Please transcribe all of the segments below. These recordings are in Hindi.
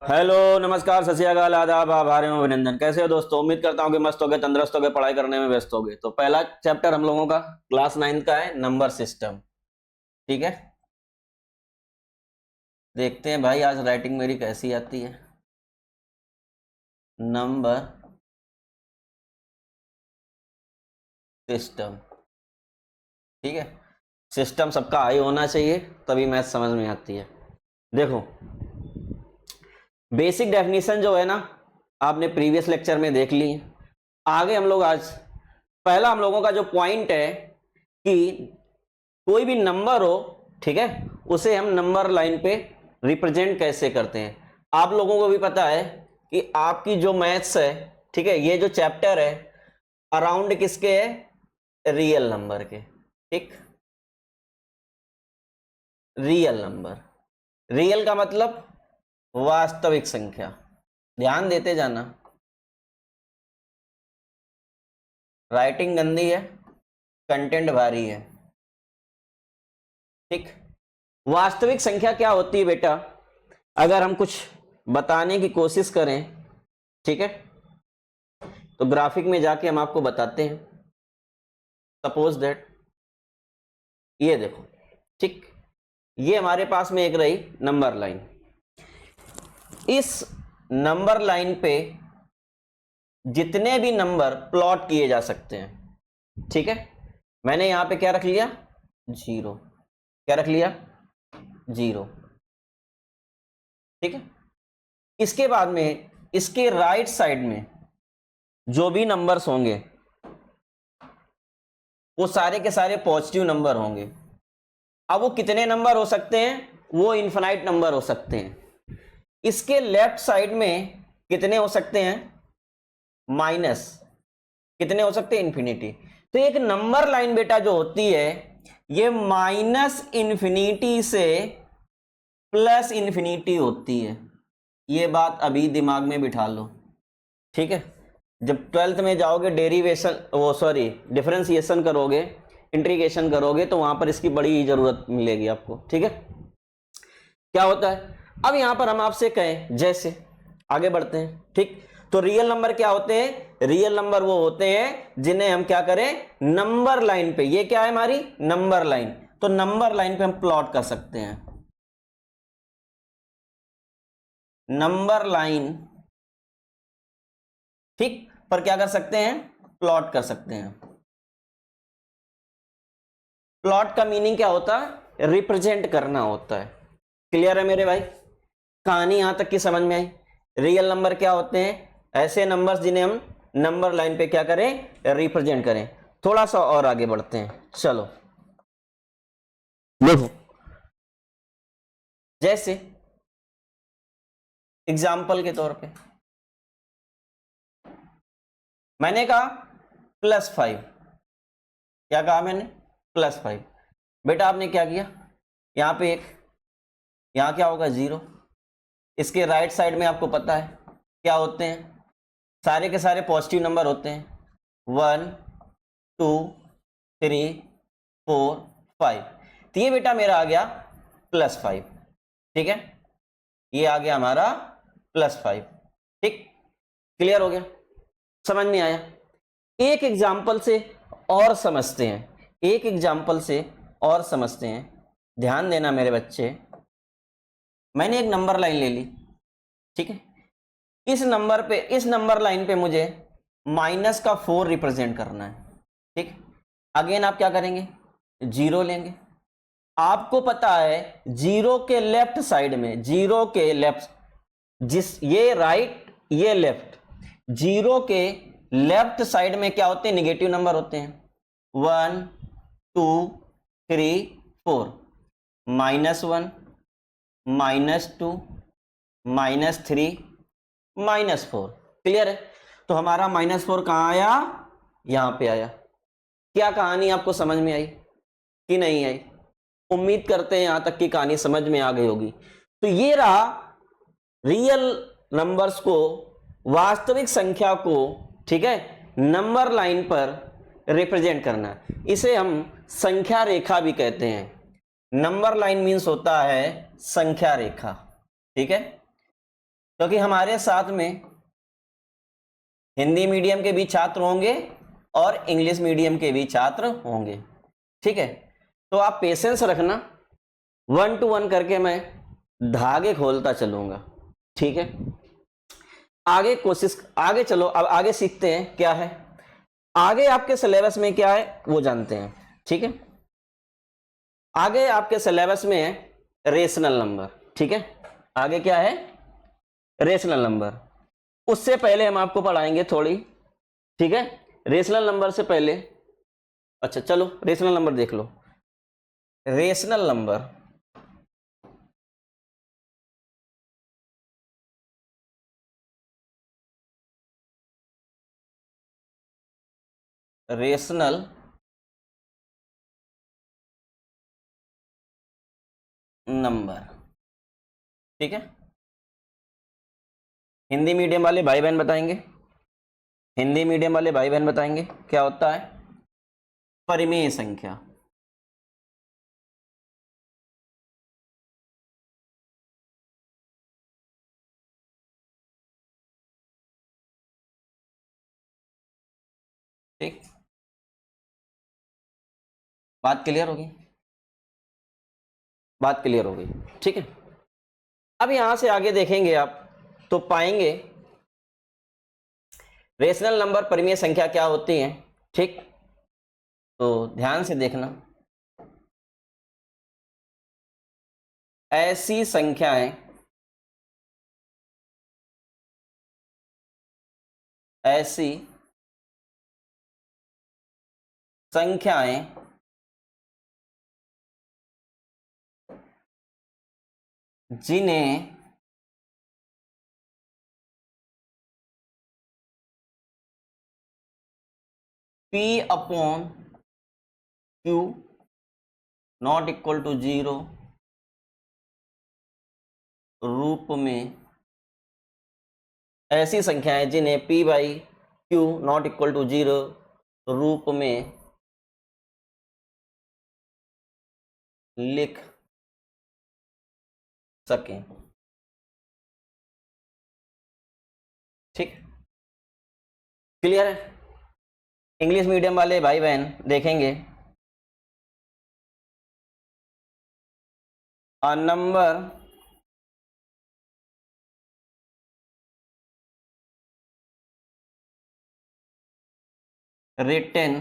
हेलो, नमस्कार, सत श्री अकाल, आदाब, आभार एवं अभिनंदन। कैसे हो दोस्तों? उम्मीद करता हूँ कि मस्त होगे, तंदुरुस्त होगे, पढ़ाई करने में व्यस्त होगे। तो पहला चैप्टर हम लोगों का क्लास 9 का है, नंबर सिस्टम। ठीक है, देखते हैं भाई आज राइटिंग मेरी कैसी आती है। Number system. ठीक है, सिस्टम सबका हाई होना चाहिए, तभी मैथ समझ में आती है। देखो, बेसिक डेफिनेशन जो है ना, आपने प्रीवियस लेक्चर में देख ली है। आगे हम लोग आज पहला हम लोगों का जो पॉइंट है कि कोई भी नंबर हो, ठीक है, उसे हम नंबर लाइन पे रिप्रेजेंट कैसे करते हैं। आप लोगों को भी पता है कि आपकी जो मैथ्स है, ठीक है, ये जो चैप्टर है अराउंड किसके है? रियल नंबर के। ठीक, रियल नंबर। रियल का मतलब वास्तविक संख्या। ध्यान देते जाना, राइटिंग गंदी है, कंटेंट भारी है। ठीक, वास्तविक संख्या क्या होती है बेटा? अगर हम कुछ बताने की कोशिश करें, ठीक है, तो ग्राफिक में जाके हम आपको बताते हैं। सपोज दैट ये देखो, ठीक, ये हमारे पास में एक रही नंबर लाइन। इस नंबर लाइन पे जितने भी नंबर प्लॉट किए जा सकते हैं, ठीक है, मैंने यहां पे क्या रख लिया? जीरो। क्या रख लिया? जीरो। ठीक है, इसके बाद में इसके राइट साइड में जो भी नंबर्स होंगे वो सारे के सारे पॉजिटिव नंबर होंगे। अब वो कितने नंबर हो सकते हैं? वो इनफिनाइट नंबर हो सकते हैं। इसके लेफ्ट साइड में कितने हो सकते हैं? माइनस। कितने हो सकते हैं? इन्फिनिटी। तो एक नंबर लाइन बेटा जो होती है, ये माइनस इन्फिनिटी से प्लस इन्फिनिटी होती है। ये बात अभी दिमाग में बिठा लो। ठीक है, जब 12th में जाओगे डेरिवेशन, वो सॉरी डिफरेंशिएशन करोगे, इंटीग्रेशन करोगे, तो वहां पर इसकी बड़ी जरूरत मिलेगी आपको। ठीक है, क्या होता है? अब यहां पर हम आपसे कहें, जैसे आगे बढ़ते हैं, ठीक, तो रियल नंबर क्या होते हैं? रियल नंबर वो होते हैं जिन्हें हम क्या करें? नंबर लाइन पे। ये क्या है? हमारी नंबर लाइन। तो नंबर लाइन पे हम प्लॉट कर सकते हैं। नंबर लाइन, ठीक, पर क्या कर सकते हैं? प्लॉट कर सकते हैं। प्लॉट का मीनिंग क्या होता है? रिप्रेजेंट करना होता है। क्लियर है मेरे भाई? कहानी यहां तक की समझ में आई? रियल नंबर क्या होते हैं? ऐसे नंबर्स जिन्हें हम नंबर लाइन पे क्या करें? रिप्रेजेंट करें। थोड़ा सा और आगे बढ़ते हैं, चलो देखो, जैसे एग्जाम्पल के तौर पे मैंने कहा +5। क्या कहा मैंने? +5। बेटा आपने क्या किया? यहां पे एक, यहां क्या होगा? 0। इसके राइट साइड में आपको पता है क्या होते हैं? सारे के सारे पॉजिटिव नंबर होते हैं। 1 2 3 4 5। तो ये बेटा मेरा आ गया +5। ठीक है, ये आ गया हमारा +5। ठीक, क्लियर हो गया? समझ में आया? एक एग्जाम्पल से और समझते हैं, एक एग्जाम्पल से और समझते हैं। ध्यान देना मेरे बच्चे, मैंने एक नंबर लाइन ले ली, ठीक है, इस नंबर पे, इस नंबर लाइन पे मुझे -4 रिप्रेजेंट करना है। ठीक, अगेन आप क्या करेंगे? 0 लेंगे। आपको पता है 0 के लेफ्ट साइड में, 0 के लेफ्ट, जिस ये राइट ये लेफ्ट, 0 के लेफ्ट साइड में क्या होते हैं? निगेटिव नंबर होते हैं। 1 2 3 4। -1 -2 -3 -4। क्लियर है? तो हमारा -4 कहां आया? यहां पे आया। क्या कहानी आपको समझ में आई कि नहीं आई? उम्मीद करते हैं यहां तक की कहानी समझ में आ गई होगी। तो ये रहा रियल नंबर्स को, वास्तविक संख्या को, ठीक है, नंबर लाइन पर रिप्रेजेंट करना। इसे हम संख्या रेखा भी कहते हैं। नंबर लाइन मीन्स होता है संख्या रेखा। ठीक है, क्योंकि हमारे साथ में हिंदी मीडियम के भी छात्र होंगे और इंग्लिश मीडियम के भी छात्र होंगे। ठीक है, तो आप पेशेंस रखना, 1 to 1 करके मैं धागे खोलता चलूंगा। ठीक है, आगे आगे चलो, अब आगे सीखते हैं क्या है आगे आपके सिलेबस में, क्या है वो जानते हैं। ठीक है, आगे आपके सिलेबस में है रेशनल नंबर। ठीक है, आगे क्या है, रेशनल नंबर। उससे पहले हम आपको पढ़ाएंगे थोड़ी, ठीक है, रेशनल नंबर से पहले। अच्छा चलो रेशनल नंबर देख लो। रेशनल नंबर रेशनल नंबर, ठीक है, हिंदी मीडियम वाले भाई बहन बताएंगे, हिंदी मीडियम वाले भाई बहन बताएंगे क्या होता है परिमेय संख्या। ठीक, बात क्लियर होगी, बात क्लियर हो गई। ठीक है, अब यहां से आगे देखेंगे आप तो पाएंगे रेशनल नंबर परिमेय संख्या क्या होती है। ठीक, तो ध्यान से देखना, ऐसी संख्याएं, ऐसी संख्याएं जिन्हें P upon Q not equal to 0 रूप में, ऐसी संख्याएं जिन्हें P by Q not equal to 0 रूप में लिख सकें। ठीक, क्लियर है। इंग्लिश मीडियम वाले भाई बहन देखेंगे a number written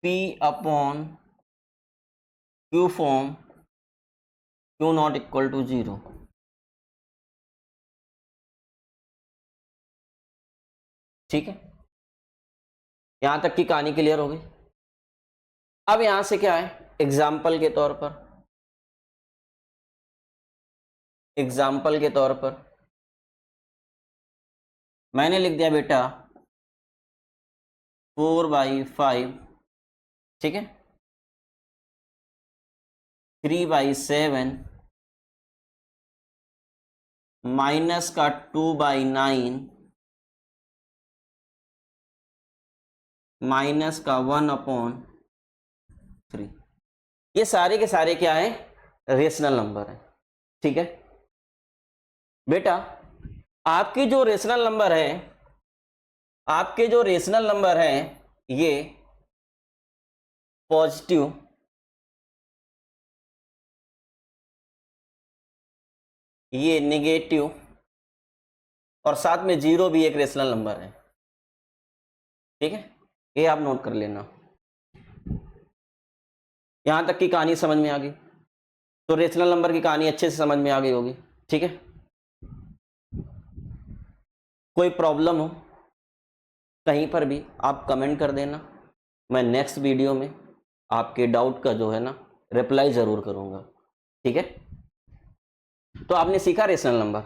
P upon Q form Q not equal to 0। ठीक है, यहां तक की कहानी क्लियर हो गई। अब यहां से क्या है, एग्जाम्पल के तौर पर, एग्जाम्पल के तौर पर मैंने लिख दिया बेटा 4/5, ठीक है, 3/7 माइनस का 2/9 माइनस का 1/3। ये सारे के सारे क्या है, रेशनल नंबर है। ठीक है बेटा, आपके जो रेशनल नंबर है, आपके जो रेशनल नंबर है, ये पॉजिटिव, ये नेगेटिव और साथ में 0 भी एक रेशनल नंबर है। ठीक है, ये आप नोट कर लेना। यहां तक की कहानी समझ में आ गई, तो रेशनल नंबर की कहानी अच्छे से समझ में आ गई होगी। ठीक है, कोई प्रॉब्लम हो कहीं पर भी आप कमेंट कर देना, मैं नेक्स्ट वीडियो में आपके डाउट का जो है ना रिप्लाई जरूर करूंगा। ठीक है, तो आपने सीखा रेशनल नंबर,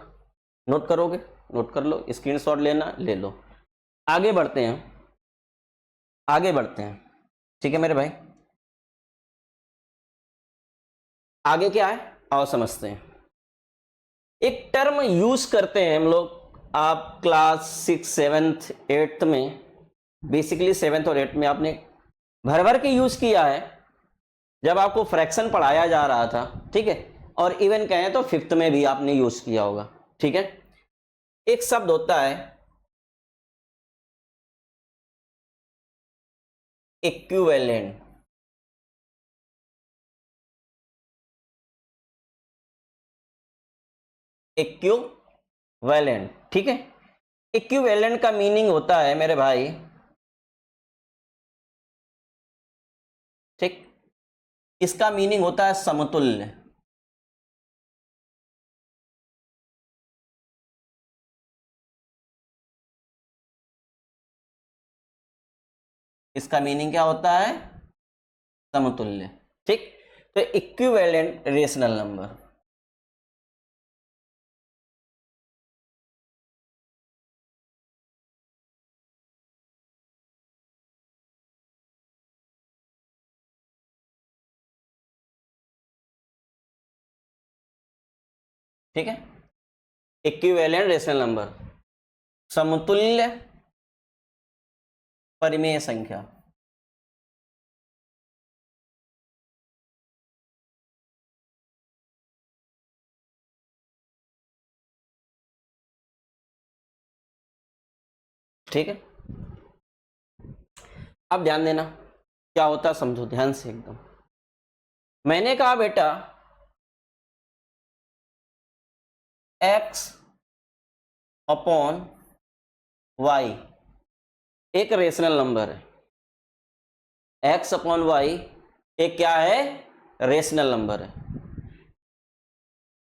नोट करोगे, नोट कर लो, स्क्रीनशॉट लेना ले लो। आगे बढ़ते हैं, आगे बढ़ते हैं। ठीक है मेरे भाई, आगे क्या है आओ समझते हैं। एक टर्म यूज करते हैं हम लोग, आप क्लास 6, 7th, 8th में, बेसिकली 7th और 8th में आपने भर भर के यूज किया है, जब आपको फ्रैक्शन पढ़ाया जा रहा था, ठीक है, और इवन कहें तो 5th में भी आपने यूज किया होगा, ठीक है। एक शब्द होता है इक्विवेलेंट। इक्विवेलेंट, ठीक है। इक्विवेलेंट का मीनिंग होता है मेरे भाई, ठीक, इसका मीनिंग होता है समतुल्य। इसका मीनिंग क्या होता है? समतुल्य, ठीक। तो इक्विवेलेंट रेशनल नंबर, ठीक है। इक्विवेलेंट रेशनल नंबर, समतुल्य परिमेय संख्या, ठीक है। अब ध्यान देना क्या होता है, समझो ध्यान से एकदम। मैंने कहा बेटा x अपॉन y एक रेशनल नंबर है। x अपॉन y एक क्या है? रेशनल नंबर है,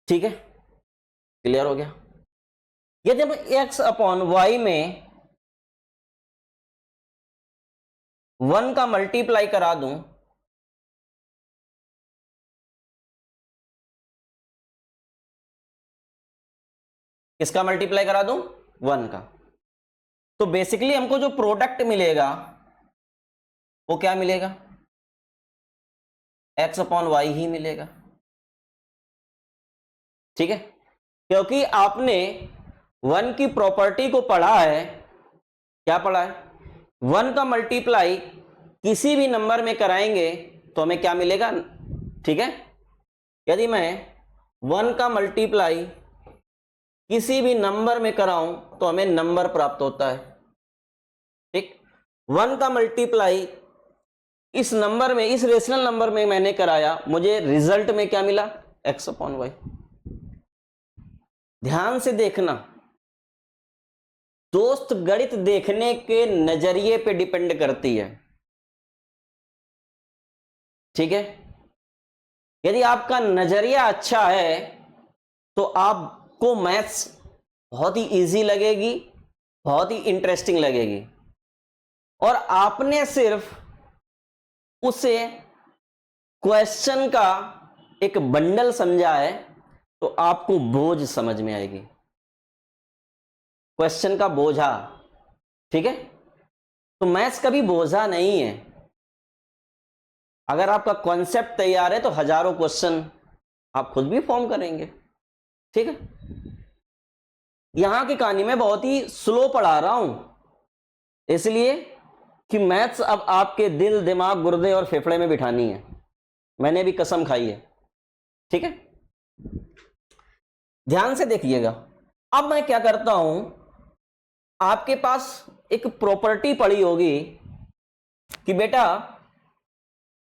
ठीक है। क्लियर हो गया? यदि मैं x अपॉन y में 1 का मल्टीप्लाई करा दूं, किसका मल्टीप्लाई करा दूं? 1 का, तो बेसिकली हमको जो प्रोडक्ट मिलेगा वो क्या मिलेगा? x अपॉन वाई ही मिलेगा, ठीक है। क्योंकि आपने 1 की प्रॉपर्टी को पढ़ा है, क्या पढ़ा है? 1 का मल्टीप्लाई किसी भी नंबर में कराएंगे तो हमें क्या मिलेगा, ठीक है। यदि मैं 1 का मल्टीप्लाई किसी भी नंबर में कराऊं तो हमें नंबर प्राप्त होता है, ठीक। 1 का मल्टीप्लाई इस नंबर में, इस रेशनल नंबर में मैंने कराया, मुझे रिजल्ट में क्या मिला? x upon Y. ध्यान से देखना दोस्त, गणित देखने के नजरिए पे डिपेंड करती है, ठीक है। यदि आपका नजरिया अच्छा है तो आपको मैथ्स बहुत ही इजी लगेगी, बहुत ही इंटरेस्टिंग लगेगी, और आपने सिर्फ उसे क्वेश्चन का एक बंडल समझा है तो आपको बोझ समझ में आएगी, क्वेश्चन का बोझा, ठीक है। तो मैथ्स कभी बोझा नहीं है। अगर आपका कॉन्सेप्ट तैयार है तो हजारों क्वेश्चन आप खुद भी फॉर्म करेंगे, ठीक है। यहां की कहानी में बहुत ही स्लो पढ़ा रहा हूं, इसलिए कि मैथ्स अब आपके दिल, दिमाग, गुर्दे और फेफड़े में बिठानी है। मैंने भी कसम खाई है, ठीक है। ध्यान से देखिएगा। अब मैं क्या करता हूं, आपके पास एक प्रॉपर्टी पड़ी होगी कि बेटा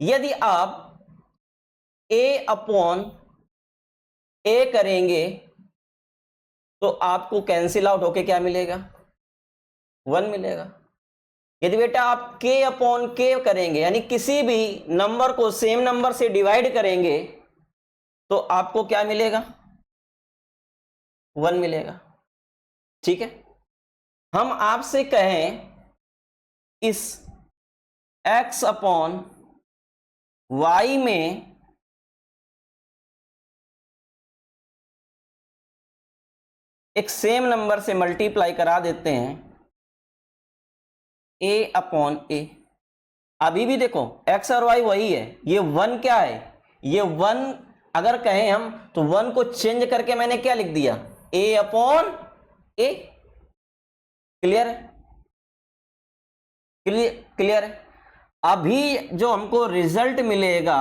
यदि आप a अपॉन a करेंगे तो आपको कैंसिल आउट होके क्या मिलेगा? 1 मिलेगा। यदि बेटा आप k अपॉन k करेंगे, यानी किसी भी नंबर को सेम नंबर से डिवाइड करेंगे तो आपको क्या मिलेगा? 1 मिलेगा, ठीक है। हम आपसे कहें इस x अपॉन y में एक सेम नंबर से मल्टीप्लाई करा देते हैं a अपॉन a। अभी भी देखो x और y वही है, ये 1 क्या है? ये 1 अगर कहें हम तो 1 को चेंज करके मैंने क्या लिख दिया? a upon a। क्लियर है? क्लियर है? अभी जो हमको रिजल्ट मिलेगा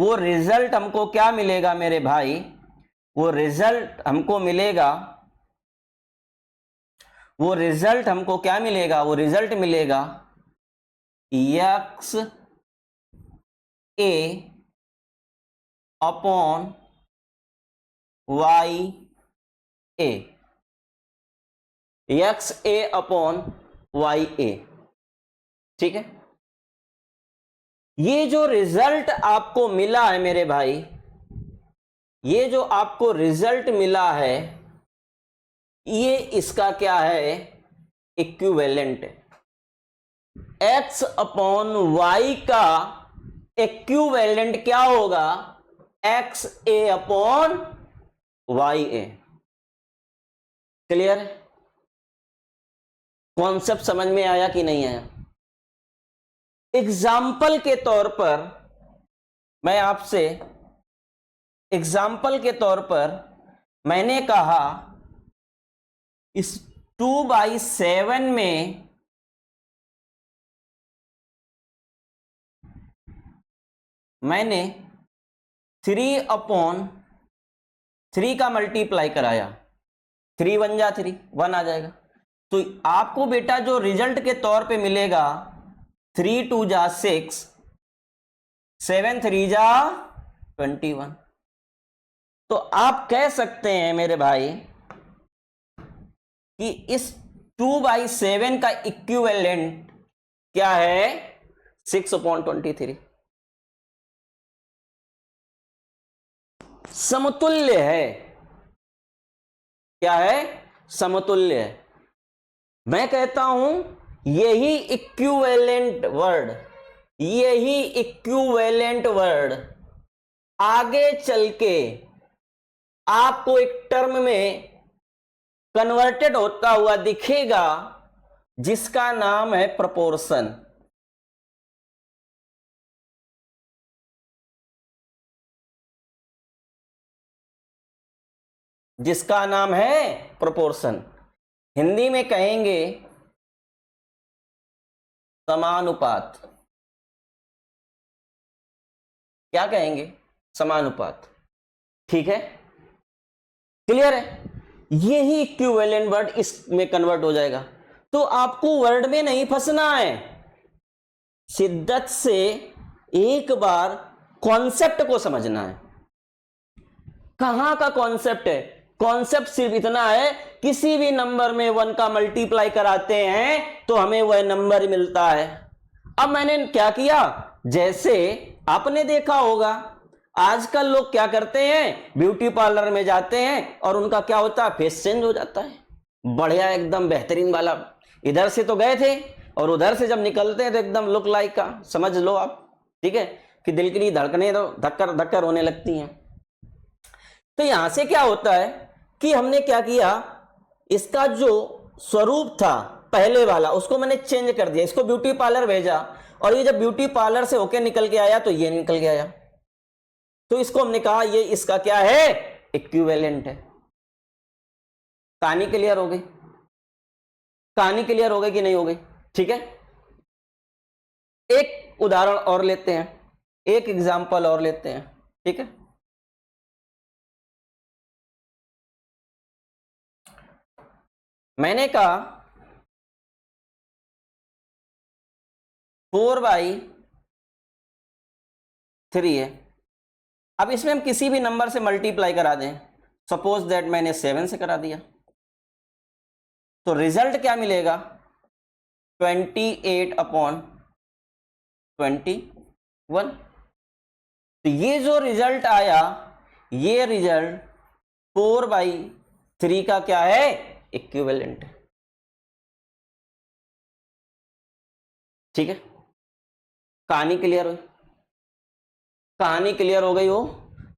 वो रिजल्ट हमको क्या मिलेगा मेरे भाई, वो रिजल्ट हमको मिलेगा, वो रिजल्ट हमको क्या मिलेगा, वो रिजल्ट मिलेगा एक्स ए अपॉन वाई ए, एक्स ए अपॉन वाई ए। ठीक है, ये जो रिजल्ट आपको मिला है मेरे भाई, ये जो आपको रिजल्ट मिला है, ये इसका क्या है, इक्विवेलेंट है। एक्स अपॉन वाई का इक्विवेलेंट क्या होगा, एक्स ए अपॉन वाई ए। क्लियर है, कॉन्सेप्ट समझ में आया कि नहीं आया? एग्जाम्पल के तौर पर मैं आपसे, एग्जाम्पल के तौर पर मैंने कहा इस 2/7 में मैंने 3/3 का मल्टीप्लाई कराया, 3 1 जा 3 1 आ जाएगा। तो आपको बेटा जो रिजल्ट के तौर पे मिलेगा 3 2 जा 6, 7 3 जा 21। तो आप कह सकते हैं मेरे भाई कि इस 2/7 का इक्विवेलेंट क्या है, 6/23। समतुल्य है, क्या है, समतुल्य है। मैं कहता हूं यही इक्विवेलेंट वर्ड, यही इक्विवेलेंट वर्ड आगे चल के आपको एक टर्म में कन्वर्टेड होता हुआ दिखेगा जिसका नाम है प्रोपोर्शन। जिसका नाम है प्रोपोर्शन, हिंदी में कहेंगे समानुपात। क्या कहेंगे, समानुपात। ठीक है, क्लियर है, यही इक्विवेलेंट वर्ड इसमें कन्वर्ट हो जाएगा। तो आपको वर्ड में नहीं फंसना है, शिद्दत से एक बार कॉन्सेप्ट को समझना है। कहां का कॉन्सेप्ट है, कॉन्सेप्ट सिर्फ इतना है, किसी भी नंबर में 1 का मल्टीप्लाई कराते हैं तो हमें वह नंबर मिलता है। अब मैंने क्या किया, जैसे आपने देखा होगा आजकल लोग क्या करते हैं, ब्यूटी पार्लर में जाते हैं और उनका क्या होता है, फेस चेंज हो जाता है, बढ़िया एकदम बेहतरीन वाला। इधर से तो गए थे और उधर से जब निकलते हैं तो एकदम लुक लाइक का, समझ लो आप। ठीक है, कि दिल की लिए धड़कने तो धक्कर धक्कर होने लगती हैं। तो यहां से क्या होता है कि हमने क्या किया, इसका जो स्वरूप था पहले वाला उसको मैंने चेंज कर दिया, इसको ब्यूटी पार्लर भेजा और ये जब ब्यूटी पार्लर से होके निकल के आया तो ये निकल के आया, तो इसको हमने कहा ये इसका क्या है, इक्विवेलेंट है। कहानी क्लियर हो गई, कहानी क्लियर हो गई कि नहीं हो गई? ठीक है, एक उदाहरण और लेते हैं, एक एग्जांपल और लेते हैं। ठीक है, मैंने कहा 4/3 है। अब इसमें हम किसी भी नंबर से मल्टीप्लाई करा दें, सपोज दैट मैंने 7 से करा दिया, तो रिजल्ट क्या मिलेगा, 28/21। तो ये जो रिजल्ट आया, ये रिजल्ट 4/3 का क्या है, इक्विवेलेंट है। ठीक है, कहानी क्लियर हो, कहानी क्लियर हो गई हो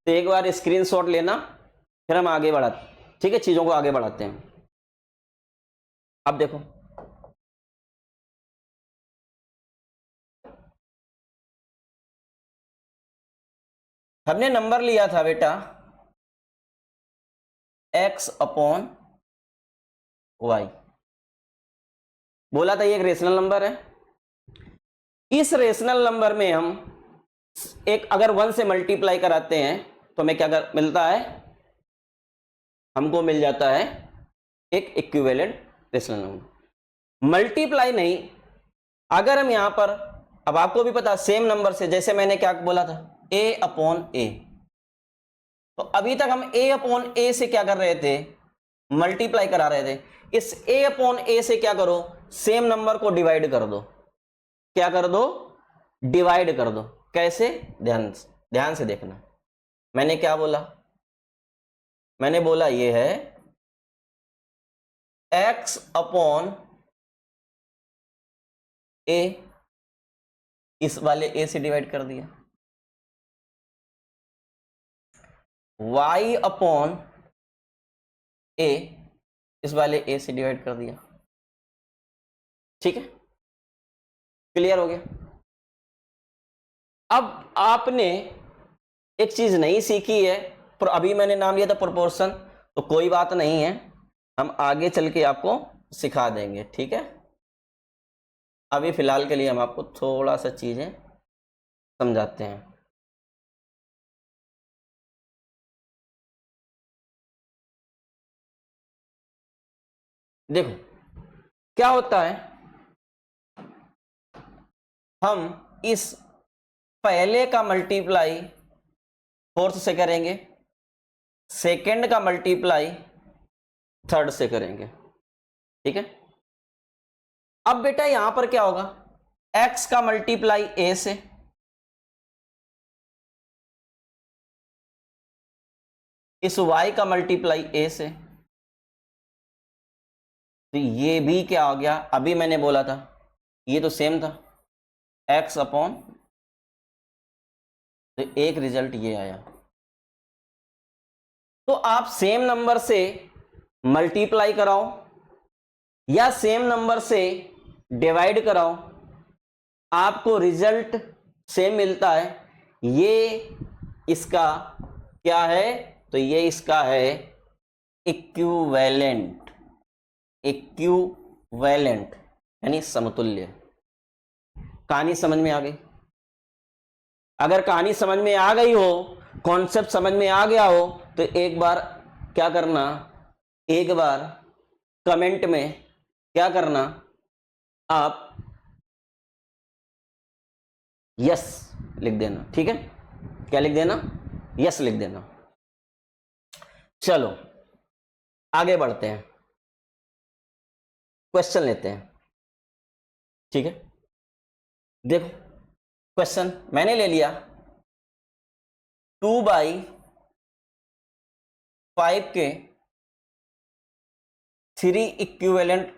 तो एक बार स्क्रीनशॉट लेना, फिर हम आगे बढ़ाते। ठीक है, चीजों को आगे बढ़ाते हैं। अब देखो, हमने नंबर लिया था बेटा x/y, बोला था ये एक रेशनल नंबर है। इस रेशनल नंबर में हम एक अगर 1 से मल्टीप्लाई कराते हैं तो हमें क्या मिलता है, हमको मिल जाता है एक इक्विवेलेंट रेशनल नंबर। मल्टीप्लाई नहीं, अगर हम यहां पर, अब आपको भी पता सेम नंबर से, जैसे मैंने क्या बोला था, a अपॉन ए, तो अभी तक हम a अपॉन ए से क्या कर रहे थे, मल्टीप्लाई करा रहे थे। इस a अपॉन ए से क्या करो, सेम नंबर को डिवाइड कर दो। क्या कर दो, डिवाइड कर दो। कैसे, ध्यान से देखना। मैंने क्या बोला, मैंने बोला ये है x अपॉन ए, इस वाले a से डिवाइड कर दिया, y अपॉन ए, इस वाले a से डिवाइड कर दिया। ठीक है, क्लियर हो गया। अब आपने एक चीज नहीं सीखी है, पर अभी मैंने नाम लिया था प्रोपोर्शन, तो कोई बात नहीं है, हम आगे चल के आपको सिखा देंगे। ठीक है, अभी फिलहाल के लिए हम आपको थोड़ा सा चीजें समझाते हैं। देखो क्या होता है, हम इस पहले का मल्टीप्लाई फोर्थ से करेंगे, सेकंड का मल्टीप्लाई थर्ड से करेंगे। ठीक है, अब बेटा यहां पर क्या होगा, x का मल्टीप्लाई a से, इस y का मल्टीप्लाई a से, तो ये भी क्या हो गया, अभी मैंने बोला था ये तो सेम था, x अपॉन, तो एक रिजल्ट ये आया। तो आप सेम नंबर से मल्टीप्लाई कराओ या सेम नंबर से डिवाइड कराओ, आपको रिजल्ट सेम मिलता है। ये इसका क्या है, तो ये इसका है इक्विवेलेंट, इक्विवेलेंट यानी समतुल्य। कहानी समझ में आ गई? अगर कहानी समझ में आ गई हो, कॉन्सेप्ट समझ में आ गया हो, तो एक बार क्या करना, एक बार कमेंट में क्या करना, आप यस लिख देना। ठीक है, क्या लिख देना, यस लिख देना। चलो आगे बढ़ते हैं, क्वेश्चन लेते हैं। ठीक है, देखो क्वेश्चन मैंने ले लिया, 2/5 के 3 इक्विवेलेंट,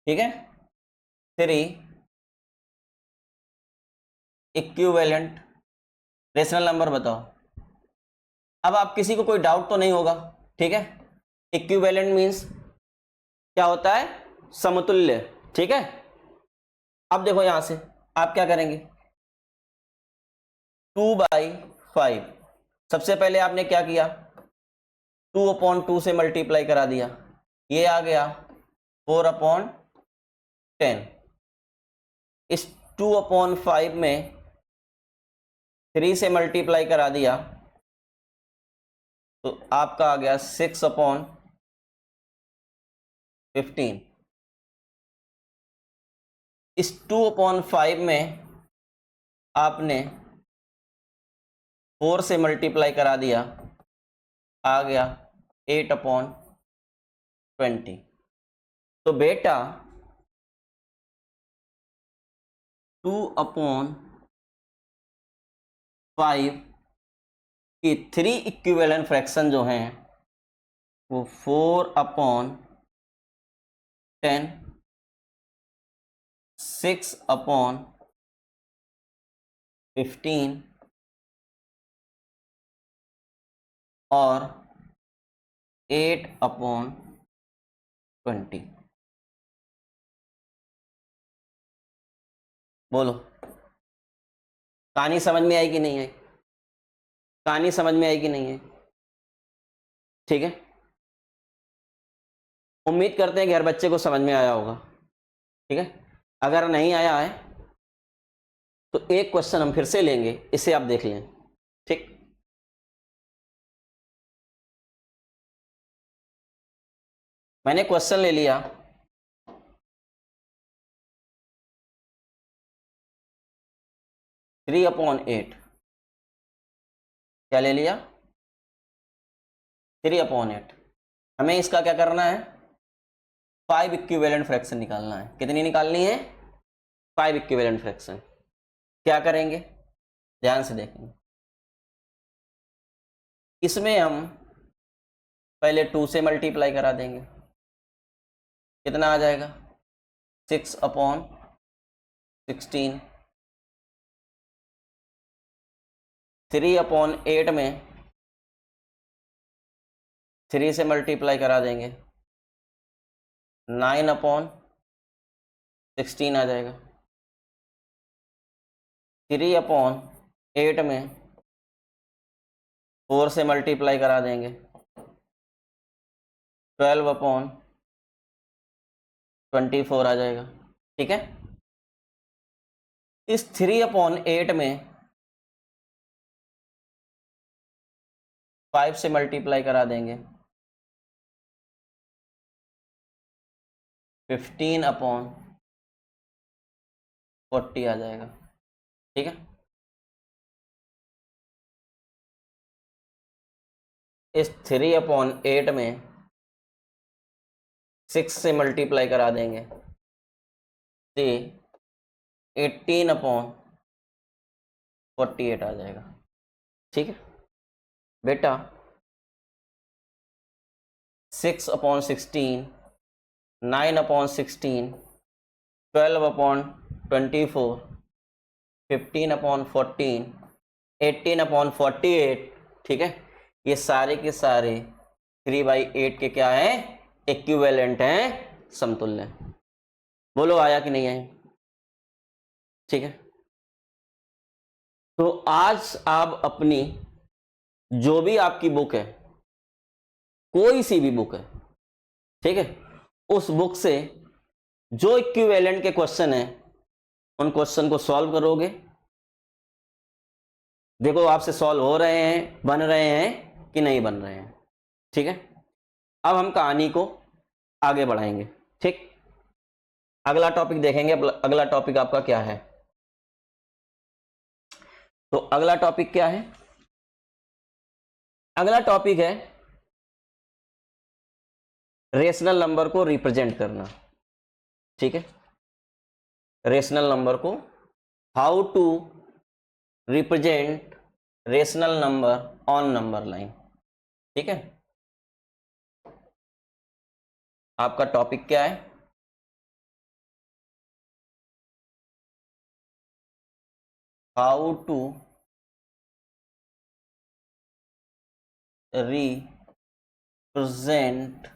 ठीक है, 3 इक्विवेलेंट रेशनल नंबर बताओ। अब आप किसी को कोई डाउट तो नहीं होगा, ठीक है, इक्विवेलेंट मींस क्या होता है, समतुल्य। ठीक है, अब देखो यहां से आप क्या करेंगे, 2/5, सबसे पहले आपने क्या किया, 2/2 से मल्टीप्लाई करा दिया, ये आ गया 4/10। इस 2/5 में 3 से मल्टीप्लाई करा दिया तो आपका आ गया 6/15। इस 2/5 में आपने 4 से मल्टीप्लाई करा दिया, आ गया 8/20। तो बेटा 2/5 की 3 इक्विवेलेंट फ्रैक्शन जो हैं वो 4/10, 6/15 और 8/20। बोलो कहानी समझ में आई कि नहीं आई, कहानी समझ में आई कि नहीं है? ठीक है, उम्मीद करते हैं कि हर बच्चे को समझ में आया होगा। ठीक है, अगर नहीं आया है तो एक क्वेश्चन हम फिर से लेंगे, इसे आप देख लें। ठीक, मैंने क्वेश्चन ले लिया, थ्री अपॉन एट, क्या ले लिया, 3/8। हमें इसका क्या करना है, 5 इक्विवेलेंट फ्रैक्शन निकालना है। कितनी निकालनी है, 5 इक्विवेलेंट फ्रैक्शन। क्या करेंगे, ध्यान से देखेंगे। इसमें हम पहले 2 से मल्टीप्लाई करा देंगे, कितना आ जाएगा, 6/16। 3/8 में 3 से मल्टीप्लाई करा देंगे, 9/16 आ जाएगा। 3/8 में 4 से मल्टीप्लाई करा देंगे, 12/24 आ जाएगा। ठीक है, इस 3/8 में 5 से मल्टीप्लाई करा देंगे, 15/40 आ जाएगा। ठीक है, इस 3/8 में 6 से मल्टीप्लाई करा देंगे, तो 18/48 आ जाएगा। ठीक है बेटा, 6/16, 9/16, 12/24, 15/14, 18/48। ठीक है, ये सारे के सारे 3/8 के क्या हैं, इक्विवेलेंट हैं, समतुल्य। बोलो आया कि नहीं आया। ठीक है, तो आज आप अपनी जो भी आपकी बुक है, कोई सी भी बुक है, ठीक है, उस बुक से जो इक्विवेलेंट के क्वेश्चन है उन क्वेश्चन को सॉल्व करोगे। देखो आपसे सॉल्व हो रहे हैं, बन रहे हैं कि नहीं बन रहे हैं। ठीक है, अब हम कहानी को आगे बढ़ाएंगे। ठीक, अगला टॉपिक देखेंगे। अगला टॉपिक आपका क्या है, तो अगला टॉपिक क्या है, अगला टॉपिक है रेशनल नंबर को रिप्रेजेंट करना। ठीक है, रेशनल नंबर को, how to represent rational number on number line. ठीक है, आपका टॉपिक क्या है, how to represent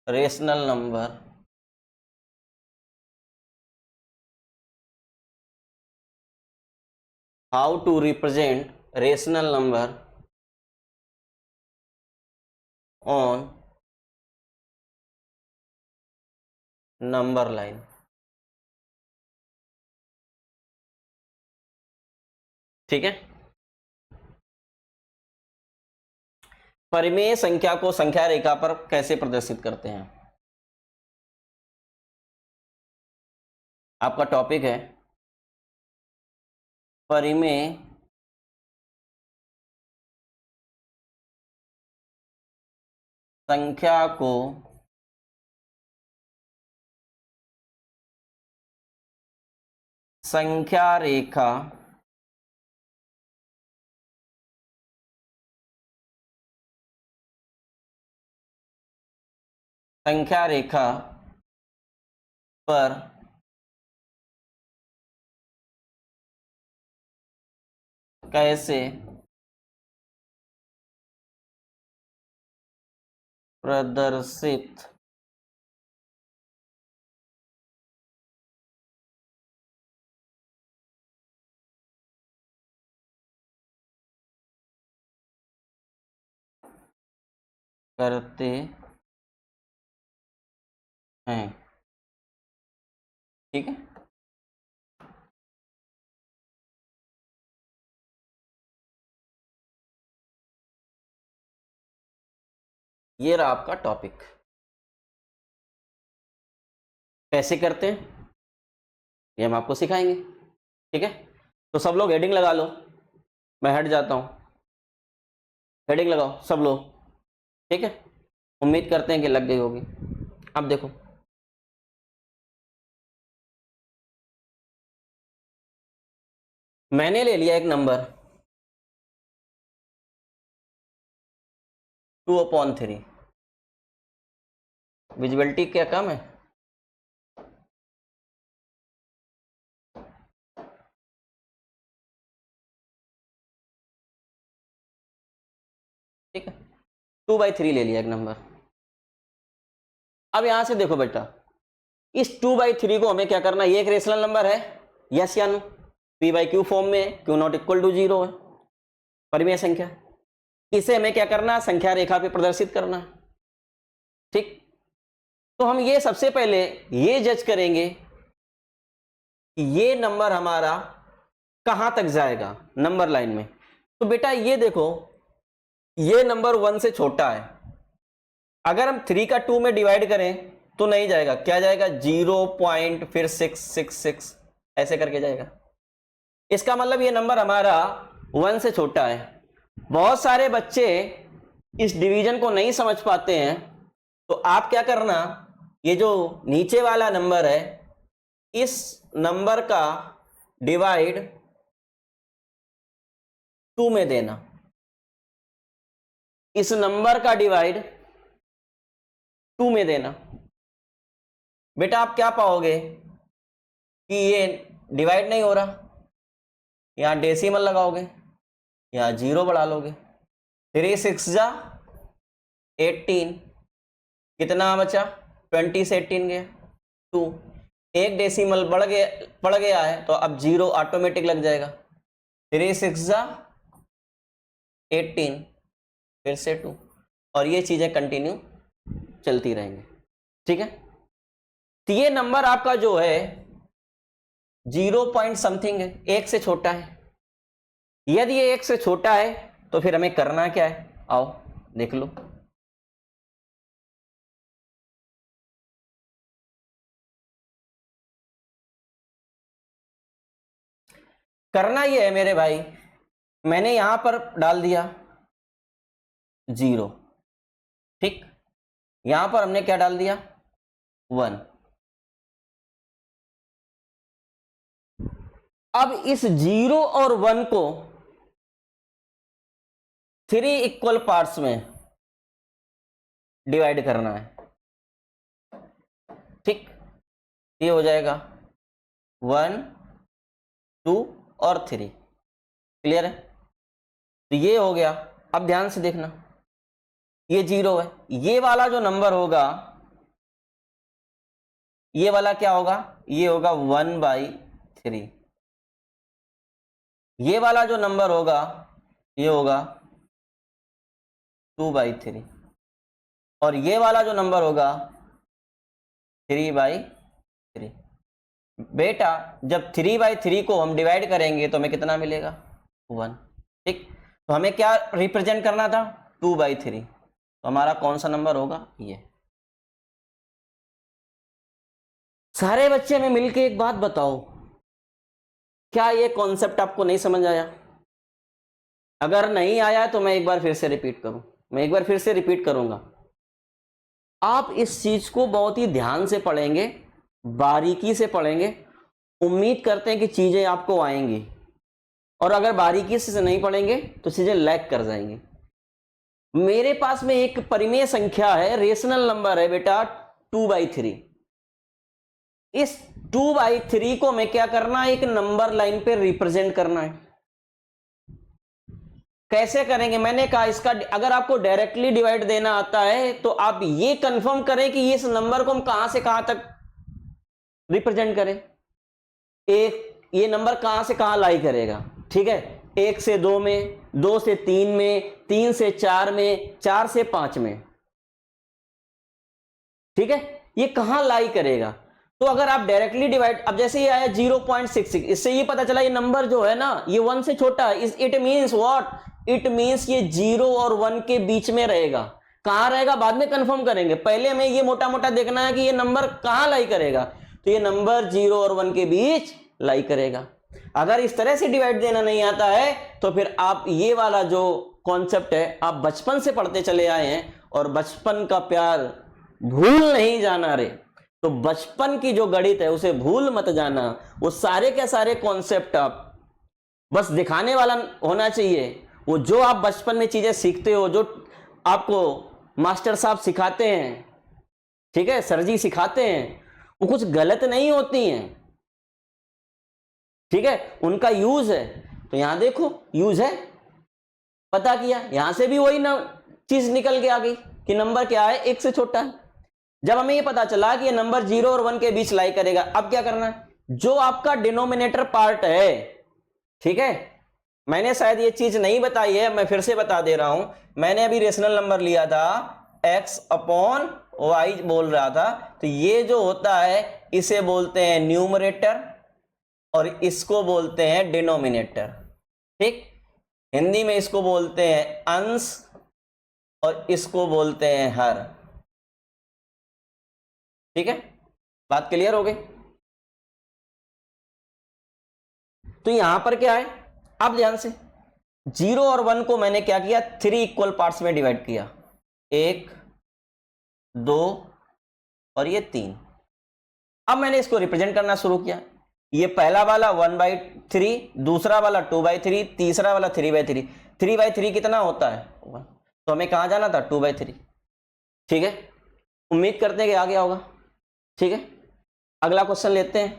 rational number how to represent rational number on number line. ठीक है, परिमेय संख्या को संख्या रेखा पर कैसे प्रदर्शित करते हैं, आपका टॉपिक है परिमेय संख्या को संख्या रेखा संख्या रेखा पर कैसे प्रदर्शित करते हैं। ठीक है, ये रहा आपका टॉपिक। कैसे करते हैं ये हम आपको सिखाएंगे। ठीक है, तो सब लोग हेडिंग लगा लो, मैं हट जाता हूं। हेडिंग लगाओ सब लोग। ठीक है, उम्मीद करते हैं कि लग गई होगी। अब देखो, मैंने ले लिया एक नंबर 2/3। विजिबिलिटी क्या कम है? ठीक है, 2/3 ले लिया एक नंबर। अब यहां से देखो बेटा, इस 2/3 को हमें क्या करना है? ये एक रेशनल नंबर है, यस या नो? p/q फॉर्म में है, q नॉट इक्वल टू 0 है, परिमेय संख्या। इसे हमें क्या करना है? संख्या रेखा पे प्रदर्शित करना है। ठीक, तो हम ये सबसे पहले ये जज करेंगे कि ये नंबर हमारा कहां तक जाएगा नंबर लाइन में। तो बेटा ये देखो, ये नंबर 1 से छोटा है। अगर हम 3 का 2 में डिवाइड करें तो नहीं जाएगा। क्या जाएगा? 0. फिर 666 ऐसे करके जाएगा। इसका मतलब ये नंबर हमारा 1 से छोटा है। बहुत सारे बच्चे इस डिवीजन को नहीं समझ पाते हैं, तो आप क्या करना, ये जो नीचे वाला नंबर है इस नंबर का डिवाइड 2 में देना। इस नंबर का डिवाइड 2 में देना। बेटा आप क्या पाओगे कि ये डिवाइड नहीं हो रहा, यहां डेसिमल लगाओगे, यहां 0 बढ़ा लोगे। 3 6 जा 18, कितना बचा? 20 से 18 गया 2। एक डेसिमल बढ़ गया है तो अब 0 ऑटोमेटिक लग जाएगा। 3 6 जा 18, फिर से 2, और ये चीजें कंटिन्यू चलती रहेंगी। ठीक है, तो ये नंबर आपका जो है 0 पॉइंट समथिंग है, 1 से छोटा है। यदि ये 1 से छोटा है तो फिर हमें करना क्या है? आओ देख लो। करना ये है मेरे भाई, मैंने यहां पर डाल दिया 0। ठीक, यहां पर हमने क्या डाल दिया? 1। अब इस 0 और 1 को 3 इक्वल पार्ट्स में डिवाइड करना है। ठीक, ये हो जाएगा 1 2 और 3। क्लियर है? तो ये हो गया। अब ध्यान से देखना, ये 0 है, ये वाला जो नंबर होगा ये वाला क्या होगा? ये होगा 1/3। ये वाला जो नंबर होगा ये होगा 2/3, और ये वाला जो नंबर होगा 3/3। बेटा जब 3/3 को हम डिवाइड करेंगे तो हमें कितना मिलेगा? 1। ठीक, तो हमें क्या रिप्रेजेंट करना था? 2/3। तो हमारा कौन सा नंबर होगा? ये। सारे बच्चे में मिलके एक बात बताओ, क्या ये कॉन्सेप्ट आपको नहीं समझ आया? अगर नहीं आया तो मैं एक बार फिर से रिपीट करूंगा। आप इस चीज को बहुत ही ध्यान से पढ़ेंगे, बारीकी से पढ़ेंगे। उम्मीद करते हैं कि चीजें आपको आएंगी, और अगर बारीकी से नहीं पढ़ेंगे तो चीजें लैग कर जाएंगी। मेरे पास में एक परिमेय संख्या है, रेशनल नंबर है बेटा 2/3। इस 2/3 को हमें क्या करना है? एक नंबर लाइन पे रिप्रेजेंट करना है। कैसे करेंगे? मैंने कहा इसका अगर आपको डायरेक्टली डिवाइड देना आता है तो आप ये कंफर्म करें कि इस नंबर को हम कहां से कहां तक रिप्रेजेंट करें। एक ये नंबर कहां से कहां लाई करेगा? ठीक है, 1 से 2 में, 2 से 3 में, 3 से 4 में, 4 से 5 में। ठीक है, ये कहां लाई करेगा? तो अगर आप डायरेक्टली डिवाइड, अब जैसे ये आया 0.66, इससे ये पता चला ये नंबर जो है ना ये 1 से छोटा है। It means what? It means ये 0 और 1 के बीच में रहेगा। कहां रहेगा बाद में कंफर्म करेंगे, पहले हमें ये मोटा मोटा देखना है कि ये नंबर कहां लाई करेगा। तो ये नंबर 0 और 1 के बीच लाई करेगा। अगर इस तरह से डिवाइड देना नहीं आता है तो फिर आप ये वाला जो कॉन्सेप्ट है आप बचपन से पढ़ते चले आए हैं, और बचपन का प्यार भूल नहीं जाना रे। तो बचपन की जो गणित है उसे भूल मत जाना। वो सारे के सारे कॉन्सेप्ट आप बस दिखाने वाला होना चाहिए। वो जो आप बचपन में चीजें सीखते हो, जो आपको मास्टर साहब सिखाते हैं, ठीक है, सर जी सिखाते हैं, वो कुछ गलत नहीं होती हैं, ठीक है, उनका यूज है। तो यहां देखो यूज है, पता किया, यहां से भी वही ना चीज निकल के आ गई कि नंबर क्या है, 1 से छोटा है। जब हमें ये पता चला कि ये नंबर 0 और 1 के बीच लाई करेगा, अब क्या करना है? जो आपका डिनोमिनेटर पार्ट है, ठीक है, मैंने शायद ये चीज नहीं बताई है, मैं फिर से बता दे रहा हूं। मैंने अभी रेशनल नंबर लिया था, x अपॉन वाई बोल रहा था, तो ये जो होता है इसे बोलते हैं न्यूमरेटर और इसको बोलते हैं डिनोमिनेटर। ठीक, हिंदी में इसको बोलते हैं अंश और इसको बोलते हैं हर। ठीक है, बात क्लियर हो गई? तो यहां पर क्या है, अब ध्यान से 0 और 1 को मैंने क्या किया, 3 इक्वल पार्ट्स में डिवाइड किया, 1 2 और ये 3। अब मैंने इसको रिप्रेजेंट करना शुरू किया। ये पहला वाला 1/3, दूसरा वाला 2/3, तीसरा वाला 3/3। 3/3 कितना होता है? तो हमें कहां जाना था? 2/3। ठीक है, उम्मीद करते हैं कि आ गया होगा। ठीक है, अगला क्वेश्चन लेते हैं,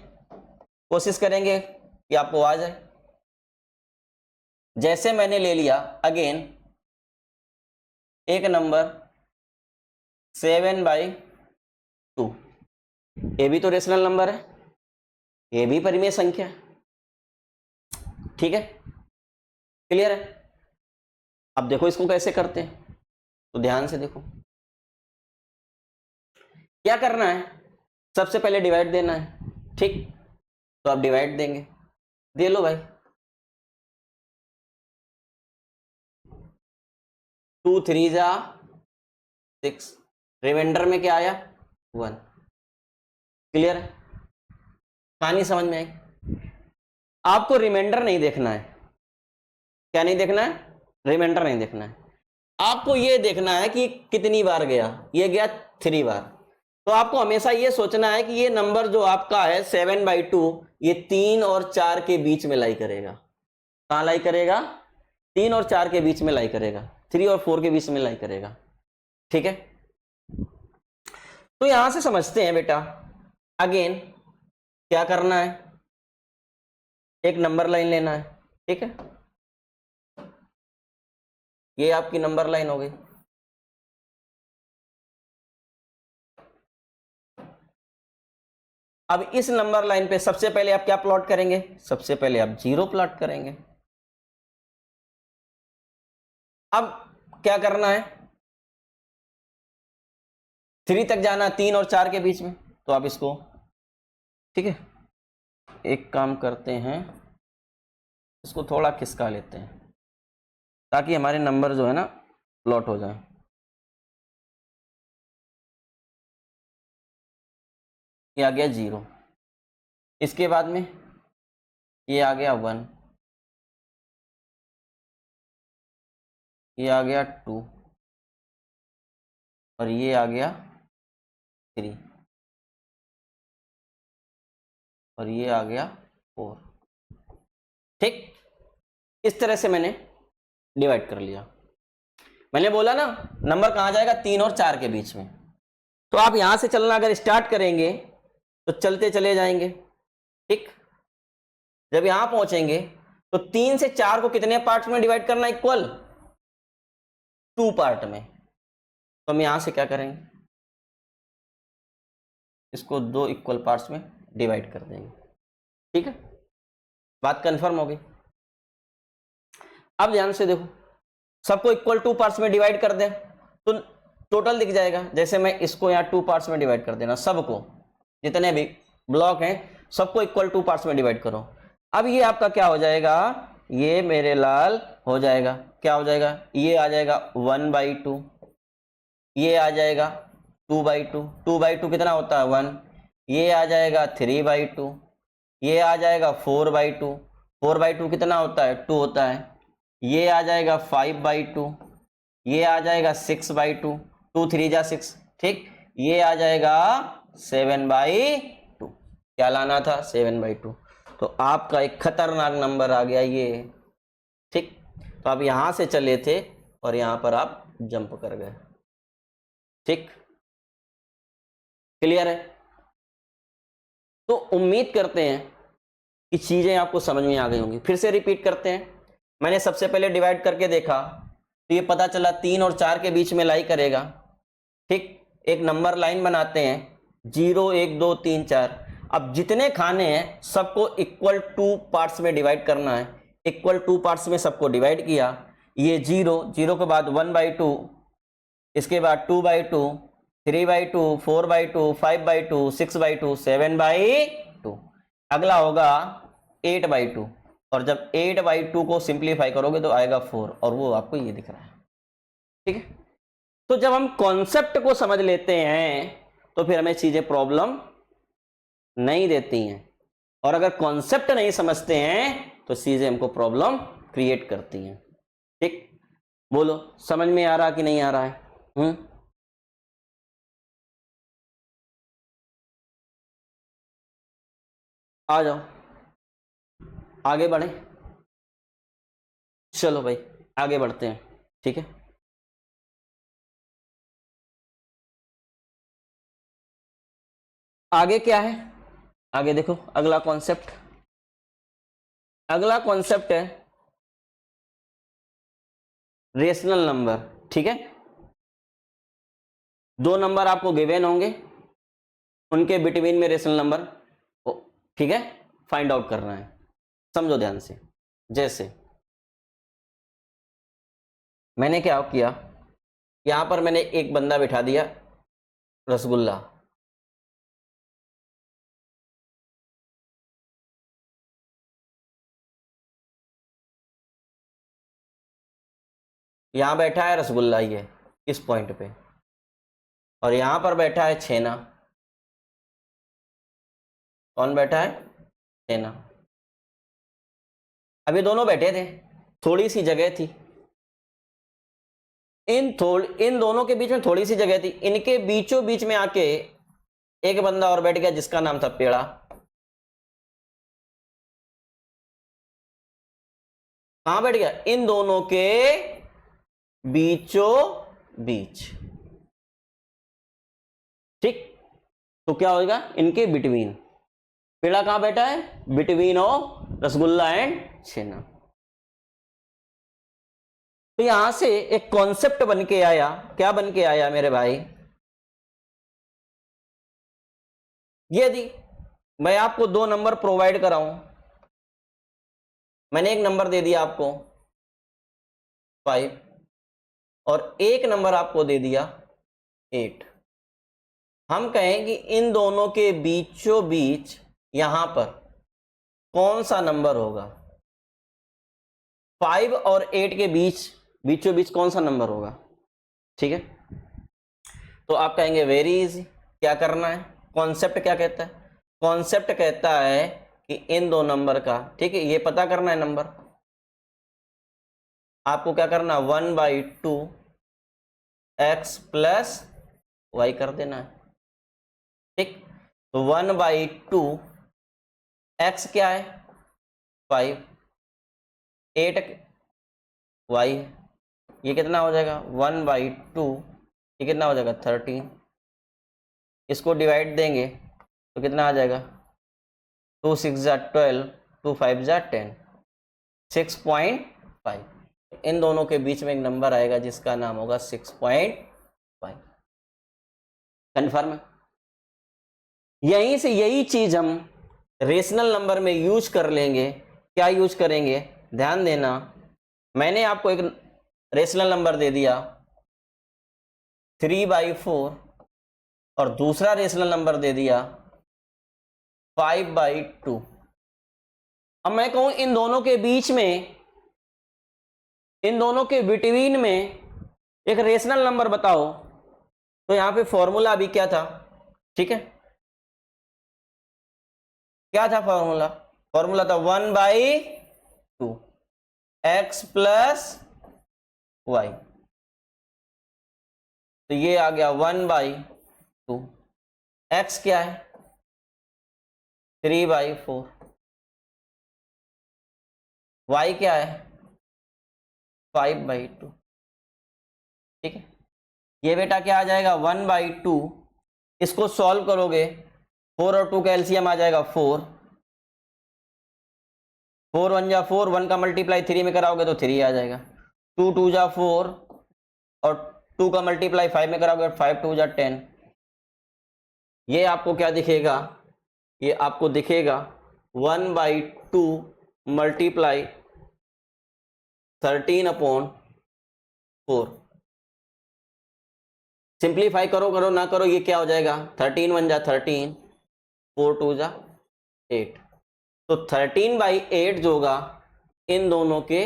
कोशिश करेंगे कि आपको आ जाए। जैसे मैंने ले लिया अगेन एक नंबर 7/2, ये भी तो रेशनल नंबर है, ये भी परिमेय संख्या है। ठीक है, क्लियर है? अब देखो इसको कैसे करते हैं, तो ध्यान से देखो क्या करना है। सबसे पहले डिवाइड देना है, ठीक, तो आप डिवाइड देंगे, दे लो भाई, 2 3 जा 6, रिमाइंडर में क्या आया? 1। क्लियर है? कहानी समझ में आई? आपको रिमाइंडर नहीं देखना है। क्या नहीं देखना है? रिमाइंडर नहीं देखना है, आपको यह देखना है कि कितनी बार गया। ये गया 3 बार। तो आपको हमेशा यह सोचना है कि ये नंबर जो आपका है 7/2, ये 3 और 4 के बीच में लाई करेगा। कहां लाई करेगा? 3 और 4 के बीच में लाई करेगा, 3 और 4 के बीच में लाई करेगा। ठीक है, तो यहां से समझते हैं बेटा, अगेन क्या करना है, एक नंबर लाइन लेना है। ठीक है, ये आपकी नंबर लाइन हो गई। अब इस नंबर लाइन पे सबसे पहले आप क्या प्लॉट करेंगे? सबसे पहले आप 0 प्लॉट करेंगे। अब क्या करना है, 3 तक जाना, 3 और 4 के बीच में, तो आप इसको, ठीक है, एक काम करते हैं, इसको थोड़ा खिसका लेते हैं ताकि हमारे नंबर जो है ना प्लॉट हो जाए। ये आ गया 0, इसके बाद में ये आ गया 1, ये आ गया 2 और ये आ गया 3 और ये आ गया 4। ठीक, इस तरह से मैंने डिवाइड कर लिया। मैंने बोला ना नंबर कहां जाएगा? 3 और 4 के बीच में। तो आप यहां से चलना अगर स्टार्ट करेंगे तो चलते चले जाएंगे। ठीक, जब यहां पहुंचेंगे तो 3 से 4 को कितने पार्ट्स में डिवाइड करना? इक्वल 2 पार्ट में। तो हम यहां से क्या करेंगे, इसको 2 इक्वल पार्ट्स में डिवाइड कर देंगे। ठीक है, बात कंफर्म हो गई। अब ध्यान से देखो, सबको इक्वल 2 पार्ट्स में डिवाइड कर दें तो टोटल दिख जाएगा। जैसे मैं इसको यहाँ 2 पार्ट्स में डिवाइड कर देना, सबको जितने भी ब्लॉक हैं सबको इक्वल 2 पार्ट्स में डिवाइड करो। अब ये आपका क्या हो जाएगा, ये मेरे लाल हो जाएगा, क्या हो जाएगा, ये आ जाएगा 1/2, ये आ जाएगा 2/2, 2/2 कितना होता है 1, ये आ जाएगा 3/2, ये आ जाएगा 4/2, 4/2 कितना होता है 2 होता है, ये आ जाएगा 5/2, ये आ जाएगा 6/2, 2 3 जा 6, ठीक, ये आ जाएगा 7/2, क्या लाना था 7/2। तो आपका एक खतरनाक नंबर आ गया ये, ठीक। तो आप यहां से चले थे और यहां पर आप जंप कर गए, ठीक, क्लियर है। तो उम्मीद करते हैं कि चीजें आपको समझ में आ गई होंगी। फिर से रिपीट करते हैं। मैंने सबसे पहले डिवाइड करके देखा तो ये पता चला 3 और 4 के बीच में लाई करेगा, ठीक। एक नंबर लाइन बनाते हैं 0 1 2 3 4। अब जितने खाने हैं सबको इक्वल 2 पार्ट्स में डिवाइड करना है, इक्वल 2 पार्ट्स में सबको डिवाइड किया। ये 0 0 के बाद 1/2, इसके बाद 2/2, 3/2, 4/2, 5/2, 6/2, 7/2, अगला होगा 8/2। और जब 8/2 को सिंप्लीफाई करोगे तो आएगा 4, और वो आपको ये दिख रहा है, ठीक है। तो जब हम कॉन्सेप्ट को समझ लेते हैं तो फिर हमें चीजें प्रॉब्लम नहीं देती हैं, और अगर कॉन्सेप्ट नहीं समझते हैं तो चीजें हमको प्रॉब्लम क्रिएट करती हैं, ठीक। बोलो समझ में आ रहा कि नहीं आ रहा है? आ जाओ आगे बढ़े, चलो भाई आगे बढ़ते हैं, ठीक है। आगे क्या है, आगे देखो अगला कॉन्सेप्ट, अगला कॉन्सेप्ट है रेशनल नंबर, ठीक है। 2 नंबर आपको गिवन होंगे, उनके बिटवीन में रेशनल नंबर, ठीक है, फाइंड आउट करना है। समझो ध्यान से। जैसे मैंने क्या किया, यहां पर मैंने एक बंदा बिठा दिया रसगुल्ला, यहां बैठा है रसगुल्ला ये इस पॉइंट पे, और यहां पर बैठा है छेना। कौन बैठा है, छेना। अभी दोनों बैठे थे, थोड़ी सी जगह थी, इन दोनों के बीच में थोड़ी सी जगह थी, इनके बीचों बीच में आके एक बंदा और बैठ गया जिसका नाम था पेड़ा। कहां बैठ गया, इन दोनों के बीचों बीच, ठीक। तो क्या होगा, इनके बिटवीन। पेड़ा कहां बैठा है, बिटवीन ऑफ रसगुल्ला एंड छेना। तो यहां से एक कॉन्सेप्ट बन के आया, क्या बन के आया मेरे भाई, यदि मैं आपको 2 नंबर प्रोवाइड कराऊं, मैंने एक नंबर दे दिया आपको 5 और एक नंबर आपको दे दिया 8, हम कहें कि इन दोनों के बीचों बीच यहां पर कौन सा नंबर होगा, 5 और 8 के बीचों बीच कौन सा नंबर होगा, ठीक है। तो आप कहेंगे वेरी इजी, क्या करना है, कॉन्सेप्ट क्या कहता है, कॉन्सेप्ट कहता है कि इन 2 नंबर का, ठीक है, ये पता करना है नंबर, आपको क्या करना, 1/2 x प्लस y कर देना है, ठीक। तो 1/2 x क्या है 5, 8 y है, ये कितना हो जाएगा 1/2, ये कितना हो जाएगा 13, इसको डिवाइड देंगे तो कितना आ जाएगा 2 6 जा 12, 2 5 जा 10, 6.5। इन दोनों के बीच में एक नंबर आएगा जिसका नाम होगा 6.5, कन्फर्म है। यहीं से यही चीज हम रेशनल नंबर में यूज कर लेंगे। क्या यूज करेंगे, ध्यान देना, मैंने आपको एक रेशनल नंबर दे दिया 3/4 और दूसरा रेशनल नंबर दे दिया 5/2। अब मैं कहूं इन दोनों के बीच में, इन दोनों के बिटवीन में एक रेशनल नंबर बताओ, तो यहां पे फॉर्मूला अभी क्या था, ठीक है, क्या था फॉर्मूला? फॉर्मूला था 1/2 x प्लस वाई। तो ये आ गया 1/2। x क्या है? 3/4। y क्या है? 5/2। ठीक है, ये बेटा क्या आ जाएगा? 1/2। इसको सॉल्व करोगे, 4 और 2 का एलसीएम आ जाएगा 4। 4 1 जा 4, 1 का मल्टीप्लाई 3 में कराओगे तो 3 आ जाएगा। 2 2 जा 4 और 2 का मल्टीप्लाई 5 में कराओगे 5 2 जा 10। ये आपको क्या दिखेगा? ये आपको दिखेगा 1/2 मल्टीप्लाई 13/4। सिंप्लीफाई करो करो ना करो, ये क्या हो जाएगा? 13 1 जा 13, 4 2 जा 8। तो 13/8 जो होगा इन दोनों के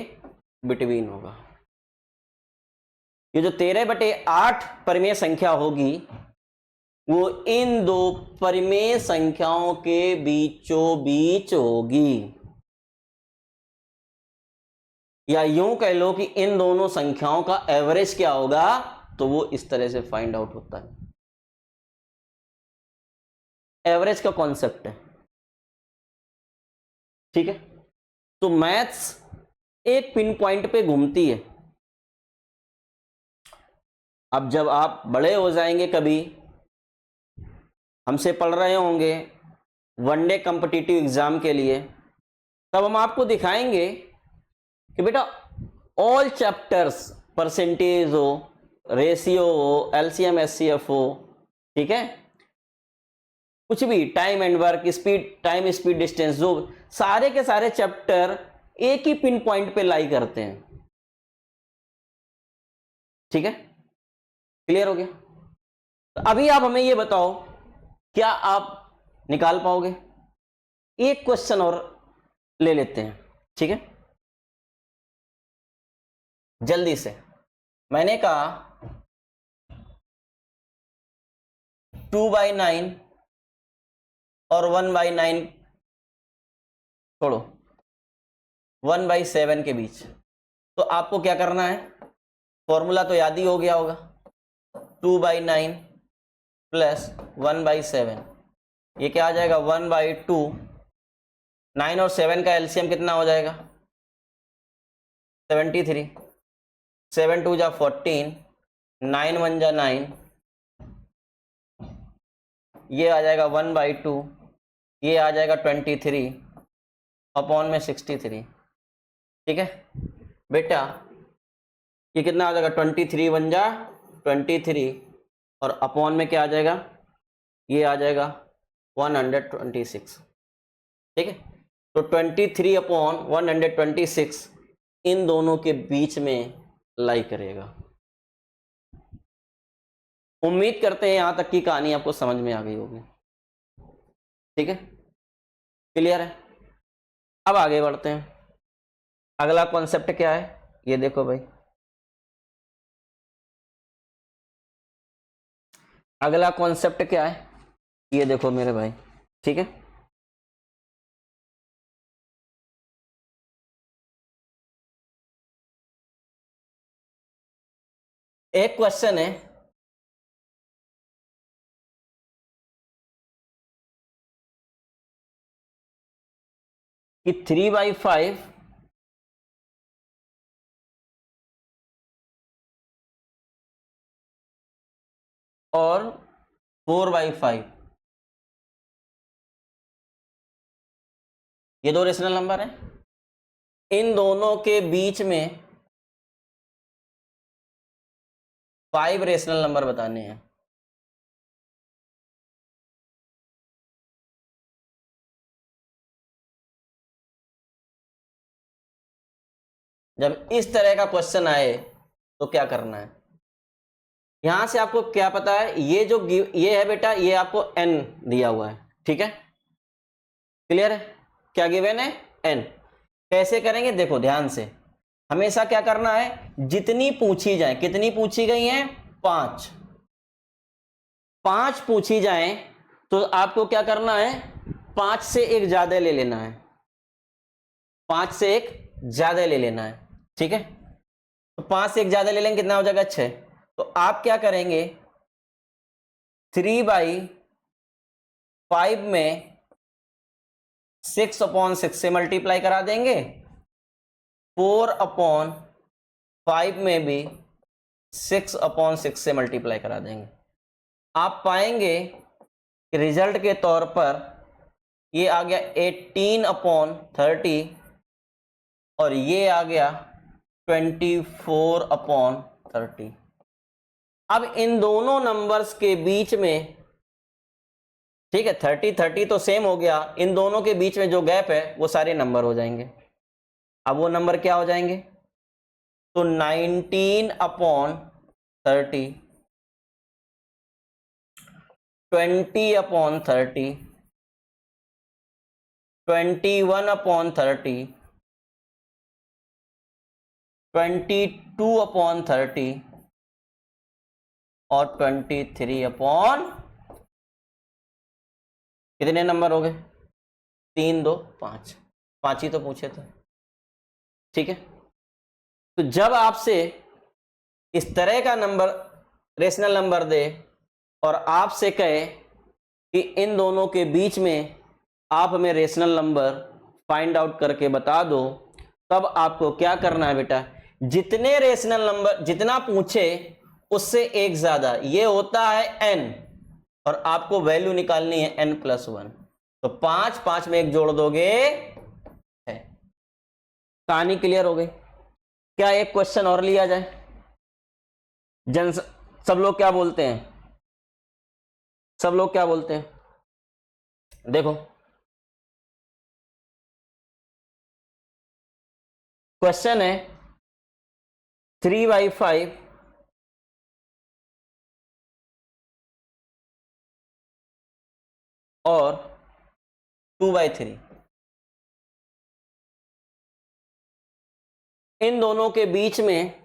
बिटवीन होगा। ये जो 13/8 परिमेय संख्या होगी वो इन दो परिमेय संख्याओं के बीचों बीच होगी, या यूं कह लो कि इन दोनों संख्याओं का एवरेज क्या होगा, तो वो इस तरह से फाइंड आउट होता है। एवरेज का कॉन्सेप्ट है, ठीक है। तो मैथ्स एक पिन पॉइंट पे घूमती है। अब जब आप बड़े हो जाएंगे, कभी हमसे पढ़ रहे होंगे वनडे कॉम्पिटिटिव एग्जाम के लिए, तब हम आपको दिखाएंगे कि बेटा ऑल चैप्टर्स, परसेंटेज हो, रेशियो हो, एलसीएम एचसीएफ हो, ठीक है, कुछ भी, time and work, speed, time speed distance, जो सारे के सारे चैप्टर एक ही पिन पॉइंट पे लाई करते हैं। ठीक है, क्लियर हो गया? तो अभी आप हमें ये बताओ, क्या आप निकाल पाओगे? एक क्वेश्चन और ले लेते हैं, ठीक है, जल्दी से। मैंने कहा 2/9 और 1/9 छोड़ो, 1/7 के बीच। तो आपको क्या करना है? फॉर्मूला तो याद ही हो गया होगा, 2/9 प्लस 1/7। ये क्या आ जाएगा? 1/2। 9 और 7 का एलसीएम कितना हो जाएगा? 73। 7 2 जा 14, 9 1 जा 9, ये आ जाएगा 1/2, ये आ जाएगा 23 अपॉन में 63। ठीक है बेटा, ये कितना आ जाएगा? 23 1 जा 23 और अपॉन में क्या आ जाएगा? ये आ जाएगा 126। ठीक है, तो 23/126 इन दोनों के बीच में लाई करेगा। उम्मीद करते हैं यहां तक की कहानी आपको समझ में आ गई होगी। ठीक है, क्लियर है? अब आगे बढ़ते हैं। अगला कॉन्सेप्ट क्या है ये देखो भाई। अगला कॉन्सेप्ट क्या है ये देखो मेरे भाई। ठीक है, एक क्वेश्चन है कि 3/5 और 4/5 ये दो रेशनल नंबर है, इन दोनों के बीच में 5 रेशनल नंबर बताने हैं। जब इस तरह का क्वेश्चन आए तो क्या करना है? यहां से आपको क्या पता है, ये जो ये है बेटा, ये आपको n दिया हुआ है, ठीक है, क्लियर है, क्या गिवन है, n। कैसे करेंगे, देखो ध्यान से, हमेशा क्या करना है, जितनी पूछी जाए, कितनी पूछी गई है, 5, 5 पूछी जाए तो आपको क्या करना है, 5 से एक ज्यादा ले लेना है, 5 से एक ज्यादा ले लेना है, ठीक है। तो 5 से एक ज्यादा ले लेंगे, कितना हो जाएगा, 6। तो आप क्या करेंगे, 3/5 में 6/6 से मल्टीप्लाई करा देंगे, 4/5 में भी 6/6 से मल्टीप्लाई करा देंगे। आप पाएंगे कि रिजल्ट के तौर पर ये आ गया 18/30 और ये आ गया 24/30। अब इन दोनों नंबर्स के बीच में, ठीक है, 30 तो सेम हो गया, इन दोनों के बीच में जो गैप है वो सारे नंबर हो जाएंगे। अब वो नंबर क्या हो जाएंगे, तो 19/30, 20/30, 21/30, 22/30 और 23 कितने नंबर हो गए, 3, 2, 5, 5 ही तो पूछे थे, ठीक है। तो जब आपसे इस तरह का नंबर, रेशनल नंबर दे और आपसे कहे कि इन दोनों के बीच में आप हमें रेशनल नंबर फाइंड आउट करके बता दो, तब आपको क्या करना है बेटा, जितने रेशनल नंबर, जितना पूछे उससे एक ज्यादा, ये होता है n, और आपको वैल्यू निकालनी है n+1। तो 5, 5 में एक जोड़ दोगे है। कहानी क्लियर हो गई। क्या एक क्वेश्चन और लिया जाए, सब लोग क्या बोलते हैं, सब लोग क्या बोलते हैं, देखो क्वेश्चन है 3/5 और 2/3, इन दोनों के बीच में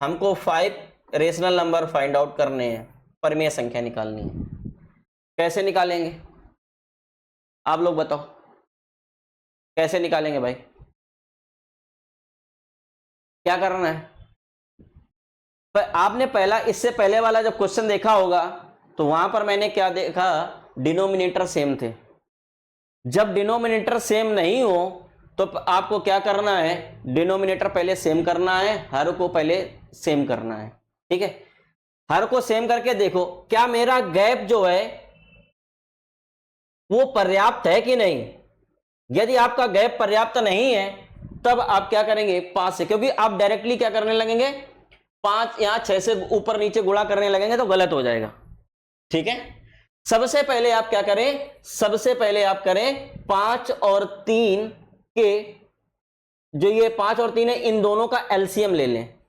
हमको 5 रेशनल नंबर फाइंड आउट करने हैं, परिमेय संख्या निकालनी है। कैसे निकालेंगे, आप लोग बताओ, कैसे निकालेंगे भाई, क्या करना है। पर आपने पहला, इससे पहले वाला जब क्वेश्चन देखा होगा तो वहां पर मैंने क्या देखा, डिनोमिनेटर सेम थे। जब डिनोमिनेटर सेम नहीं हो तो आपको क्या करना है, डिनोमिनेटर पहले सेम करना है, हर को पहले सेम करना है, ठीक है। हर को सेम करके देखो क्या मेरा गैप जो है वो पर्याप्त है कि नहीं। यदि आपका गैप पर्याप्त नहीं है तब आप क्या करेंगे, 5 से, क्योंकि आप डायरेक्टली क्या करने लगेंगे, 5 यहां 6 से ऊपर नीचे गुणा करने लगेंगे तो गलत हो जाएगा, ठीक है। सबसे पहले आप क्या करें, सबसे पहले आप करें 5 और 3 के, जो ये 5 और 3 है, इन दोनों का एलसीएम ले लें।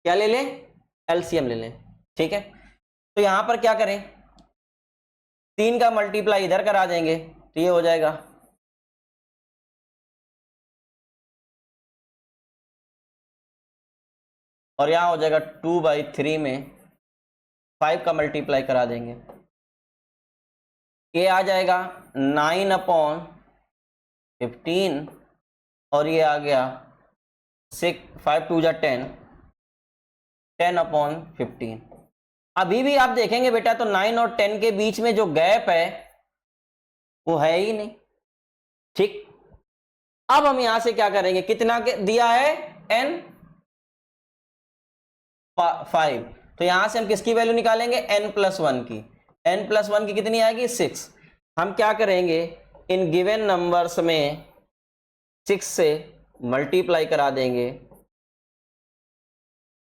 क्या ले लें, एलसीएम ले लें, ठीक है। तो यहां पर क्या करें, 3 का मल्टीप्लाई इधर करा देंगे तो ये हो जाएगा, और यहां हो जाएगा 2/3 में 5 का मल्टीप्लाई करा देंगे, ये आ जाएगा 9/15 और ये आ गया 6, 5 2 10, 10/15। अभी भी आप देखेंगे बेटा तो 9 और 10 के बीच में जो गैप है वो है ही नहीं, ठीक। अब हम यहां से क्या करेंगे, कितना दिया है, n 5, तो यहां से हम किसकी वैल्यू निकालेंगे, n+1 की। n+1 की कितनी आएगी, 6। हम क्या करेंगे, इन गिवन नंबर्स में 6 से मल्टीप्लाई करा देंगे,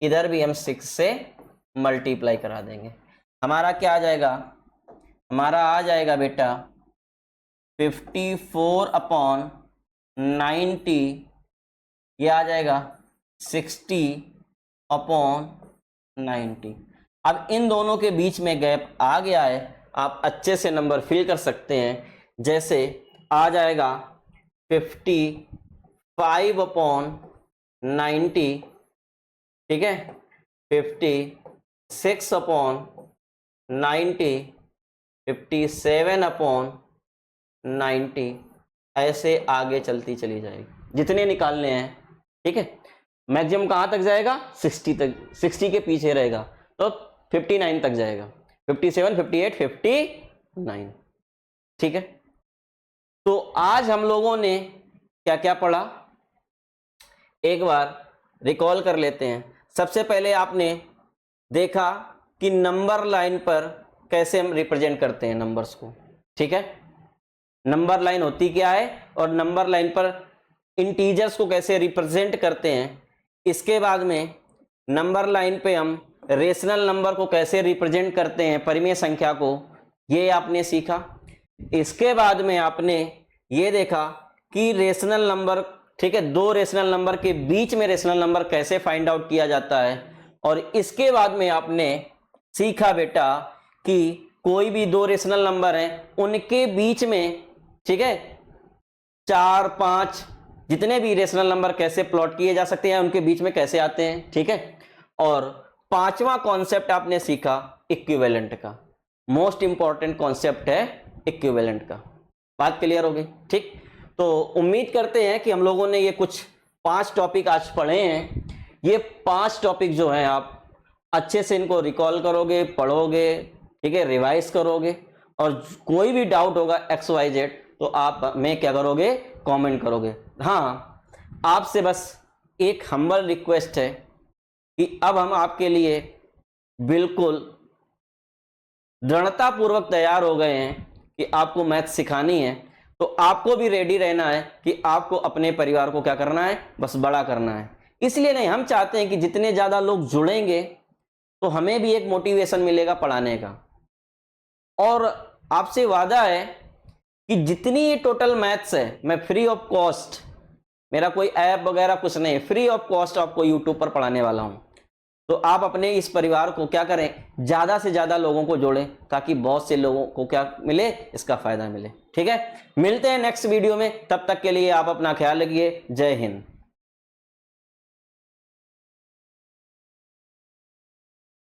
इधर भी हम 6 से मल्टीप्लाई करा देंगे। हमारा क्या आ जाएगा, हमारा आ जाएगा बेटा 54/90, ये आ जाएगा 60/30 90। अब इन दोनों के बीच में गैप आ गया है, आप अच्छे से नंबर फिल कर सकते हैं। जैसे आ जाएगा 55/90, ठीक है, 56/90, 57/90, ऐसे आगे चलती चली जाएगी, जितने निकालने हैं, ठीक है। मैक्सिमम कहाँ तक जाएगा? 60 तक, 60 के पीछे रहेगा तो 59 तक जाएगा, 57, 58, 59, ठीक है। तो आज हम लोगों ने क्या क्या पढ़ा, एक बार रिकॉल कर लेते हैं। सबसे पहले आपने देखा कि नंबर लाइन पर कैसे हम रिप्रेजेंट करते हैं नंबर्स को, ठीक है। नंबर लाइन होती क्या है और नंबर लाइन पर इंटीजर्स को कैसे रिप्रेजेंट करते हैं। इसके बाद में नंबर लाइन पे हम रेशनल नंबर को कैसे रिप्रेजेंट करते हैं, परिमेय संख्या को, ये आपने सीखा। इसके बाद में आपने ये देखा कि रेशनल नंबर, ठीक है, दो रेशनल नंबर के बीच में रेशनल नंबर कैसे फाइंड आउट किया जाता है। और इसके बाद में आपने सीखा बेटा कि कोई भी दो रेशनल नंबर हैं उनके बीच में, ठीक है, 4, 5 जितने भी रेशनल नंबर कैसे प्लॉट किए जा सकते हैं, उनके बीच में कैसे आते हैं, ठीक है। और पांचवा कॉन्सेप्ट आपने सीखा इक्विवेलेंट का। मोस्ट इंपॉर्टेंट कॉन्सेप्ट है इक्विवेलेंट का। बात क्लियर हो गई, ठीक। तो उम्मीद करते हैं कि हम लोगों ने ये कुछ 5 टॉपिक आज पढ़े हैं। ये 5 टॉपिक जो हैं आप अच्छे से इनको रिकॉल करोगे, पढ़ोगे, ठीक है, रिवाइज करोगे, और कोई भी डाउट होगा XYZ तो आप में क्या करोगे, कमेंट करोगे। हाँ, आपसे बस एक हम्बल रिक्वेस्ट है कि अब हम आपके लिए बिल्कुल दृढ़ता पूर्वक तैयार हो गए हैं कि आपको मैथ सिखानी है। तो आपको भी रेडी रहना है कि आपको अपने परिवार को क्या करना है, बस बड़ा करना है। इसलिए नहीं, हम चाहते हैं कि जितने ज्यादा लोग जुड़ेंगे तो हमें भी एक मोटिवेशन मिलेगा पढ़ाने का। और आपसे वादा है कि जितनी ये टोटल मैथ्स है मैं फ्री ऑफ कॉस्ट, मेरा कोई ऐप वगैरह कुछ नहीं, फ्री ऑफ कॉस्ट आपको यूट्यूब पर पढ़ाने वाला हूं। तो आप अपने इस परिवार को क्या करें, ज्यादा से ज्यादा लोगों को जोड़ें ताकि बहुत से लोगों को क्या मिले, इसका फायदा मिले, ठीक है। मिलते हैं नेक्स्ट वीडियो में, तब तक के लिए आप अपना ख्याल रखिए। जय हिंद।